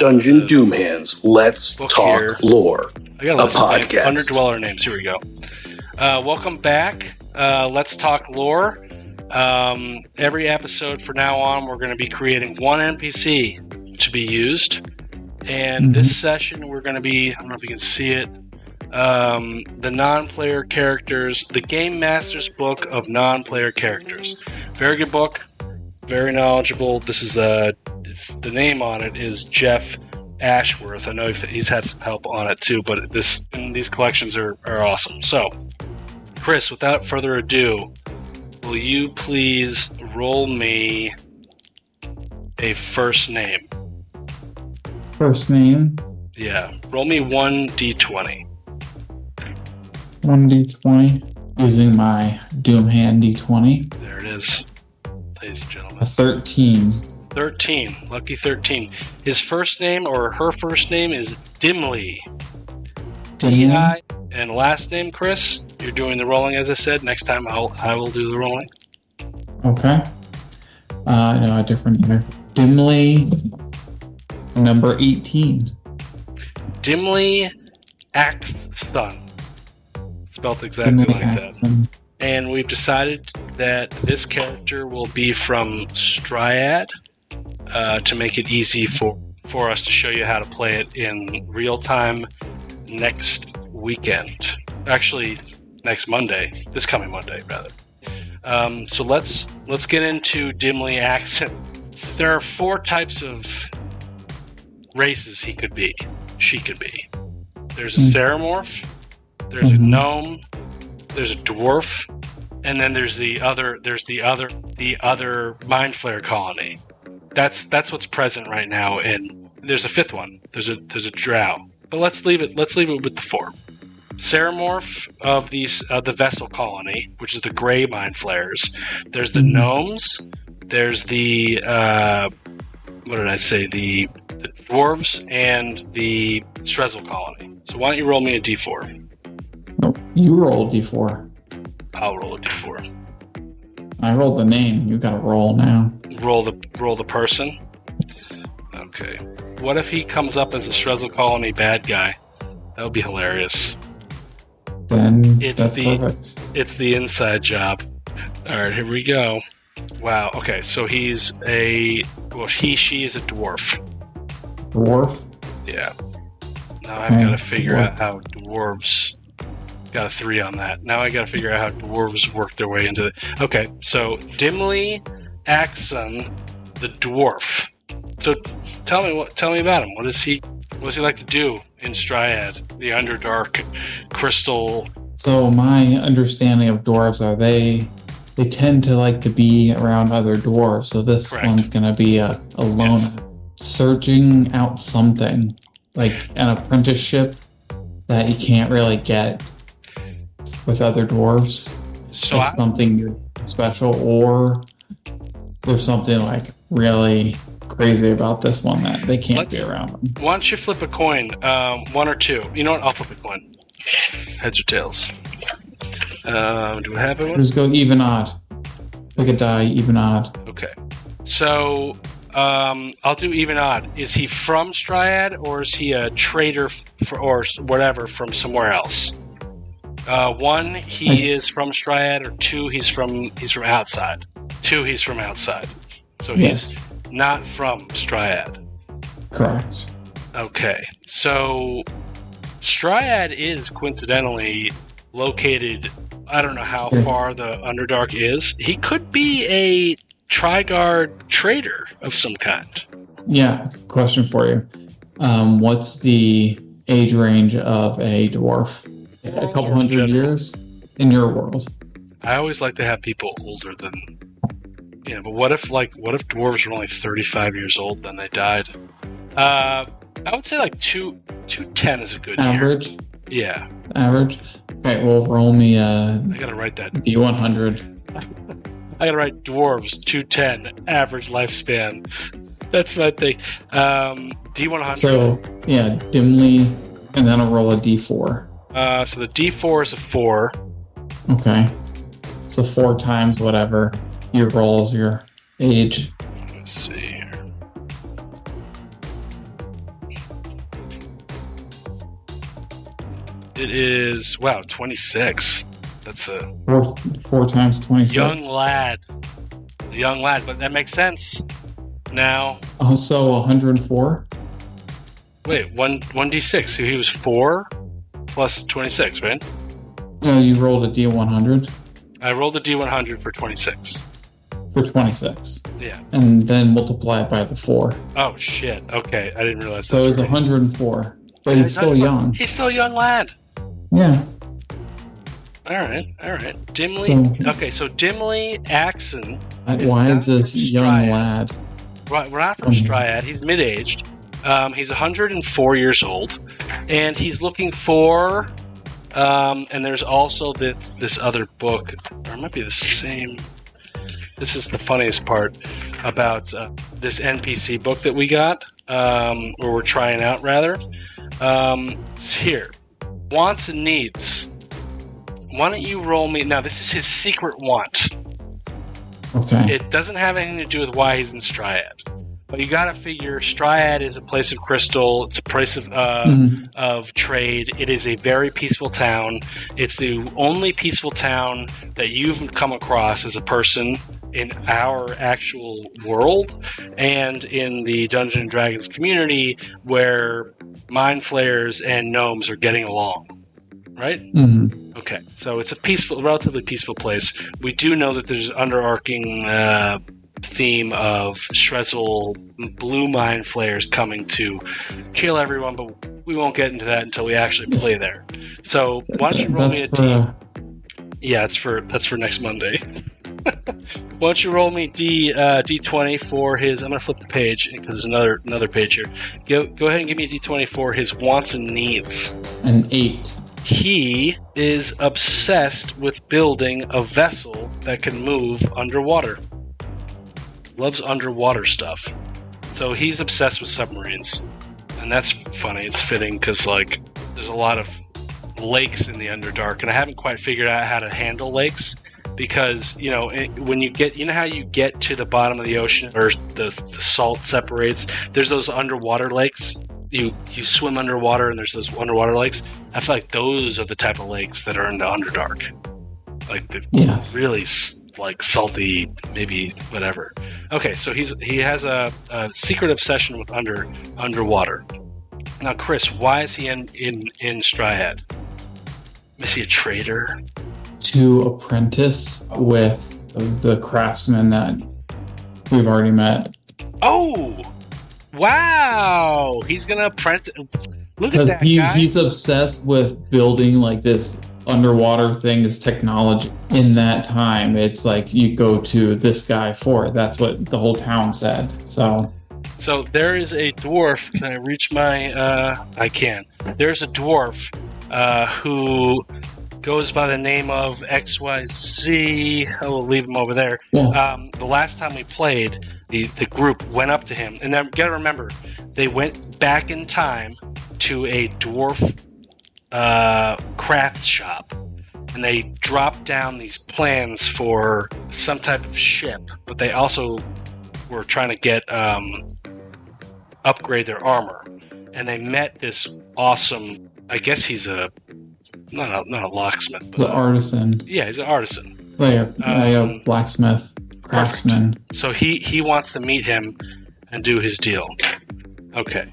Dungeon Doom Hands. Let's talk here. lore. I gotta list my podcast. Underdweller names. Here we go. Welcome back. Let's talk lore. Every episode from now on, we're going to be creating one NPC to be used. And this session, we're going to be, I don't know if you can see it, the non-player characters, the Game Master's Book of Non-Player Characters. Very good book. Very knowledgeable. This is the name on it is Jeff Ashworth. I know he's had some help on it too, but these collections are awesome. So, Chris, without further ado, will you please roll me a first name? First name? Yeah. Roll me 1d20. 1d20. Using my Doom Hand d20. There it is, ladies and gentlemen. A 13. 13. Lucky 13. His first name or her first name is Dimly. D-I. And last name, Chris, you're doing the rolling as I said. Next time I will do the rolling. Okay. No, a different year. Dimly, number 18. Dimly Axson. Spelled exactly Dimly like Axson. that. And we've decided that this character will be from Striad to make it easy for us to show you how to play it in real time next weekend. Actually, next Monday. This coming Monday, rather. So let's get into Dimly Axson. There are 4 types of races he could be. She could be. There's a Theramorph. There's a gnome. There's a dwarf, and then there's the other Mind Flayer colony. That's what's present right now, and there's a 5th one. There's a drow. But let's leave it with the 4. Ceramorph of the Vestal colony, which is the gray Mind Flayers. There's the gnomes. There's the what did I say? The dwarves and the Strezel colony. So why don't you roll me a d4? Nope. You roll d4. I'll roll a d4. I rolled the name. You gotta roll now. Roll the person. Okay. What if he comes up as a Strezel colony bad guy? That would be hilarious. Then that's perfect. It's the inside job. All right, here we go. Wow. Okay, so she is a dwarf. Dwarf? Yeah. Now I've got to figure out how dwarves. Got a 3 on that. Now I got to figure out how dwarves work their way into it. Okay, so Dimly Axson, the dwarf. So tell me about him. What does he like to do in Striad, the Underdark Crystal? So my understanding of dwarves are they tend to like to be around other dwarves. So this one's gonna be a loner, searching out something like an apprenticeship that you can't really get with other dwarves. So it's something special, or there's something like really crazy about this one that they can't be around them. Why don't you flip a coin, 1 or 2? You know what? I'll flip a coin. Heads or tails? Do we have one? Just go even odd. Pick a die, even odd. Okay. So I'll do even odd. Is he from Striad, or is he a trader or whatever from somewhere else? 1, he is from Striad, or 2, he's from outside. 2, he's from outside. So he's not from Striad. Correct. Okay. So Striad is coincidentally located, I don't know how far the Underdark is. He could be a Trigard trader of some kind. Yeah, question for you. What's the age range of a dwarf? A couple hundred years in your world? I always like to have people older than, but what if dwarves were only 35 years old, then they died? I would say like 210 is a good average. Year. Yeah. Average. Okay, well, roll me I gotta write that. D100. I gotta write dwarves 210 average lifespan. That's my thing. D100. So yeah, Dimly, and then I'll roll a D4. So the D4 is a 4. Okay. So 4 times whatever your rolls, your age. Let's see here. It is 26. That's a 4 times 26. young lad, but that makes sense. Now, So 104. wait, 1d6. So he was 4 plus 26, right? No, you rolled a D100 I rolled a d100 for 26. for 26, Yeah. and then multiply it by the 4. Oh shit. Okay, I didn't realize. So it was right. 104, but he's still young. He's still a young lad. Yeah. All right. Dimly. Okay, so Dimly Axon. Why is this young Straiad. lad? Right, we're not from Straiad. He's mid-aged. He's 104 years old, and he's looking for. And there's also this other book, or it might be the same. This is the funniest part about this NPC book that we got, or we're trying out rather. It's here, wants and needs. Why don't you roll me? Now this is his secret want. Okay. It doesn't have anything to do with why he's in Straiad. But you got to figure Straiad is a place of crystal. It's a place of trade. It is a very peaceful town. It's the only peaceful town that you've come across as a person in our actual world and in the Dungeons and Dragons community where mind flayers and gnomes are getting along. Right? Mm-hmm. Okay. So it's a relatively peaceful place. We do know that there's an underarching theme of Shrezel blue mind flayers coming to kill everyone, but we won't get into that until we actually play there. So why don't you roll me a D? Yeah, that's for next Monday. Why don't you roll me D20 for his? I'm gonna flip the page because there's another page here. Go ahead and give me a D20 for his wants and needs. An 8. He is obsessed with building a vessel that can move underwater. Loves underwater stuff. So he's obsessed with submarines. And that's funny. It's fitting because, like, there's a lot of lakes in the Underdark, and I haven't quite figured out how to handle lakes because, you know, when you get, you know how you get to the bottom of the ocean or the salt separates? There's those underwater lakes. You swim underwater and there's those underwater lakes. I feel like those are the type of lakes that are in the Underdark. Like the really like salty, maybe whatever. Okay, so he has a secret obsession with underwater. Now, Chris, why is he in Straiad? Is he a trader? To apprentice with the craftsman that we've already met. Oh, wow! He's gonna apprentice. Look at that guy. He's obsessed with building like this underwater thing, this technology. In that time, it's like you go to this guy for it. That's what the whole town said. So there is a dwarf. Can I reach my? I can. There's a dwarf who goes by the name of XYZ. I will leave him over there. Yeah. The last time we played, the group went up to him, and then gotta remember, they went back in time to a dwarf craft shop, and they dropped down these plans for some type of ship, but they also were trying to get upgrade their armor, and they met this awesome. I guess he's not a locksmith. He's an artisan. Yeah, he's an artisan. Like a blacksmith, craftsman. Perfect. So he wants to meet him and do his deal. Okay,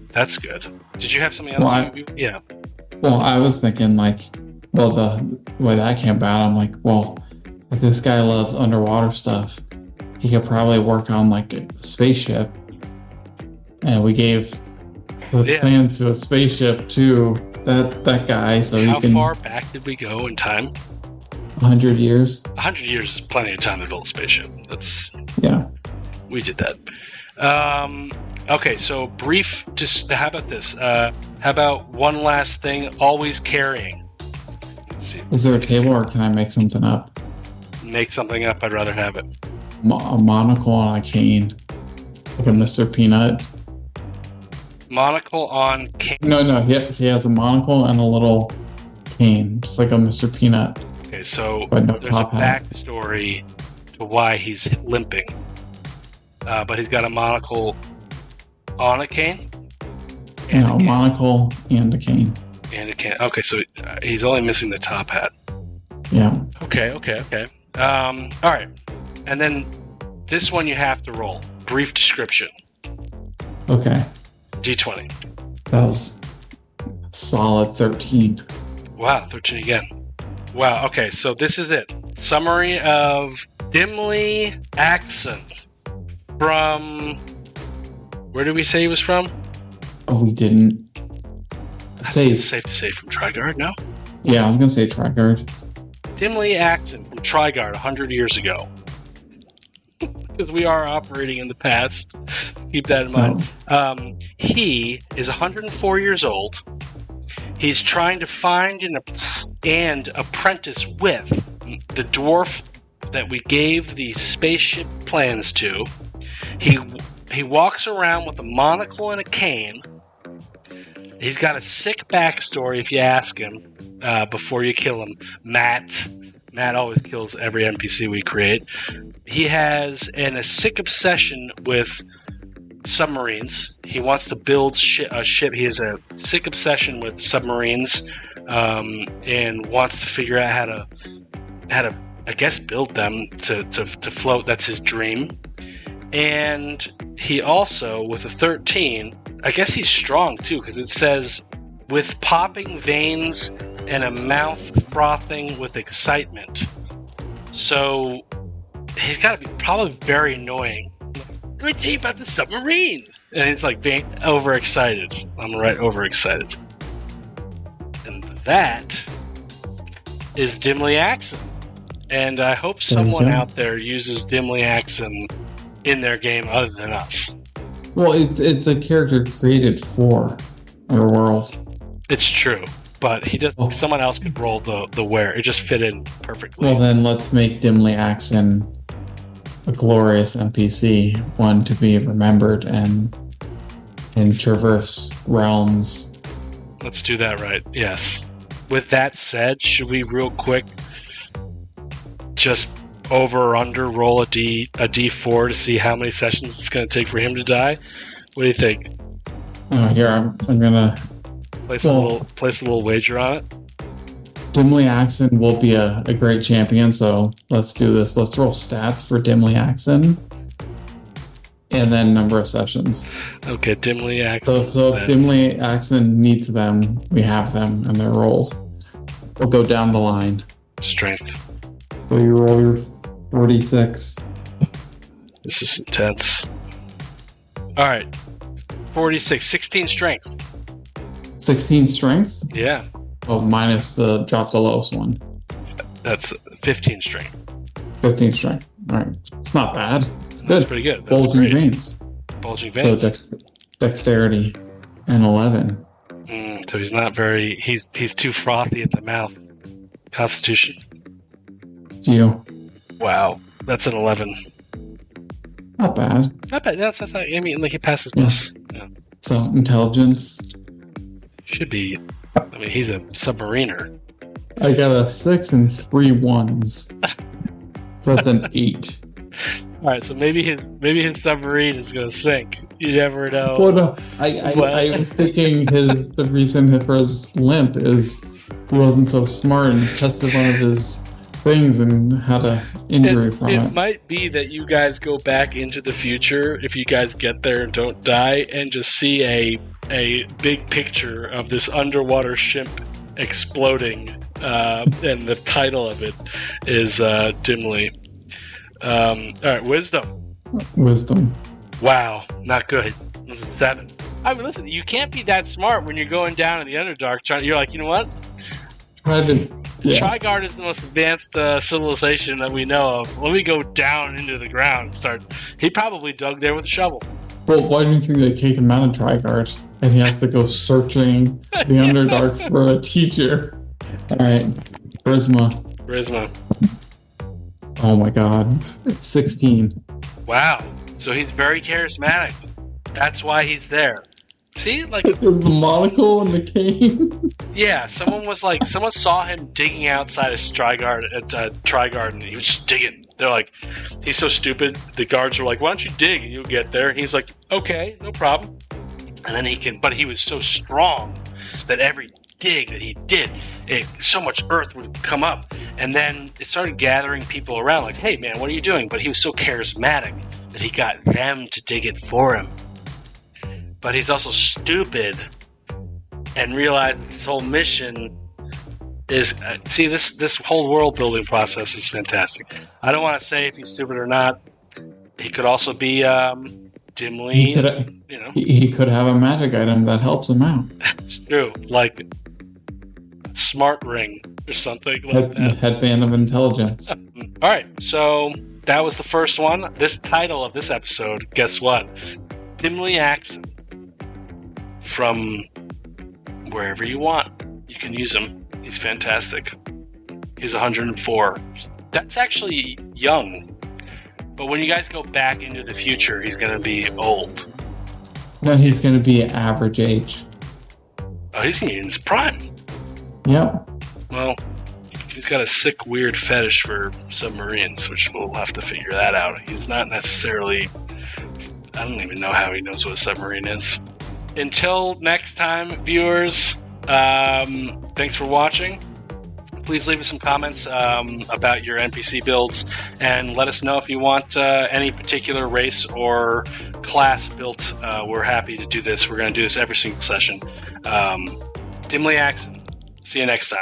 that's good. Did you have something else? Yeah. Well, I was thinking the way that came about, I'm like, well, if this guy loves underwater stuff, he could probably work on like a spaceship. And we gave the plans to a spaceship to that guy, so he can. How far back did we go in time? 100 years. 100 years is plenty of time to build a spaceship. We did that. Okay, so brief. Just how about this? How about one last thing? Always carrying. Let's see. Is there a table, or can I make something up? Make something up. I'd rather have it. A monocle on a cane, like a Mr. Peanut. Monocle on cane. No, he has a monocle and a little cane, just like a Mr. Peanut. Okay, so there's a backstory to why he's limping. But he's got a monocle on a cane? A monocle and a cane. And it can't. Okay, so he's only missing the top hat. Yeah. Okay. All right. And then this one you have to roll. Brief description. Okay. D20. That was solid 13. Wow, 13 again. Wow, okay, so this is it. Summary of Dimly Axon. From... Where did we say he was from? Oh, we didn't. I think it's safe to say from Trigard, no? Yeah, I was going to say Trigard. Dimly Axon from Trigard 100 years ago. Because we are operating in the past. Keep that in mind. Oh. He is 104 years old. He's trying to find and apprentice with the dwarf that we gave the spaceship plans to. He walks around with a monocle and a cane. He's got a sick backstory if you ask him before you kill him. Matt always kills every NPC we create. He has a sick obsession with submarines. He wants to build a ship. He has a sick obsession with submarines and wants to figure out how to I guess build them to float. That's his dream. And he also, with a 13, I guess he's strong too, because it says, with popping veins and a mouth frothing with excitement. So he's got to be probably very annoying. Let me tell you about the submarine. And he's like being overexcited. I'm right, overexcited. And that is Dimly Axon. And I hope someone out there uses Dimly Axon in their game other than us. Well, it's a character created for our world. It's true, but he does. Someone else could roll the where. It just fit in perfectly. Well, then let's make Dimly Axon a glorious NPC, one to be remembered and traverse realms. Let's do that right. Yes. With that said, should we real quick just over or under roll a D4 to see how many sessions it's going to take for him to die? What do you think? Here I'm gonna place a little wager on it. Dimly Axon will be a great champion, so let's do this. Let's roll stats for Dimly Axon, and then number of sessions. Okay, Dimly Axon. So if Dimly Axon needs them, we have them, and they're rolled. We'll go down the line. Strength. So you roll your 46. This is intense. All right. 46. 16 strength. 16 strength? Yeah. Oh, minus drop the lowest one. That's 15 strength. 15 strength. All right. It's not bad. It's good. That's pretty good. That's Bulging great. veins. Bulging veins. So dexterity and 11. So he's not very... He's too frothy at the mouth. Constitution. Geo. Wow. That's an 11. Not bad. Not bad. That's not... I mean, like, he passes most. Yeah. So, intelligence. Should be... I mean, he's a submariner. I got a 6 and 3 1s. So that's an 8. All right, so maybe his submarine is going to sink. You never know. Well, no, I was thinking the reason for his limp is he wasn't so smart and tested one of his things and had an injury from it. It might be that you guys go back into the future, if you guys get there and don't die, and just see a big picture of this underwater ship exploding, and the title of it is Dimly. All right, wisdom. Wow, not good. This is 7. I mean, listen, you can't be that smart when you're going down in the Underdark. You're like, you know what? Trigard is the most advanced civilization that we know of. Let me go down into the ground and start. He probably dug there with a shovel. Well, why do you think they kicked him out of Trigard? And he has to go searching the Underdark for a teacher. All right, Charisma. Oh my god, 16. Wow. So he's very charismatic. That's why he's there. See, like, is the monocle and the cane? Yeah, someone saw him digging outside of Trigard, and he was just digging. They're like, he's so stupid. The guards were like, why don't you dig and you'll get there? And he's like, okay, no problem. And then but he was so strong that every dig that he did, so much earth would come up. And then it started gathering people around like, hey, man, what are you doing? But he was so charismatic that he got them to dig it for him. But he's also stupid and realized this whole mission is... see, this whole world building process is fantastic. I don't want to say if he's stupid or not. He could also be dimly... He could have a magic item that helps him out. It's true. Like Smart Ring or something like that. Headband of Intelligence. All right, so that was the first one. This title of this episode, guess what? Dimly Axon. From wherever you want. You can use him. He's fantastic. He's 104. That's actually young. But when you guys go back into the future, he's going to be old. No, he's going to be average age. Oh, he's going to be in his prime. Yep. Well, he's got a sick, weird fetish for submarines, which we'll have to figure that out. He's not necessarily... I don't even know how he knows what a submarine is. Until next time, viewers, thanks for watching. Please leave us some comments about your NPC builds, and let us know if you want any particular race or class built. We're happy to do this. We're going to do this every single session. Dimly Axon. See you next time.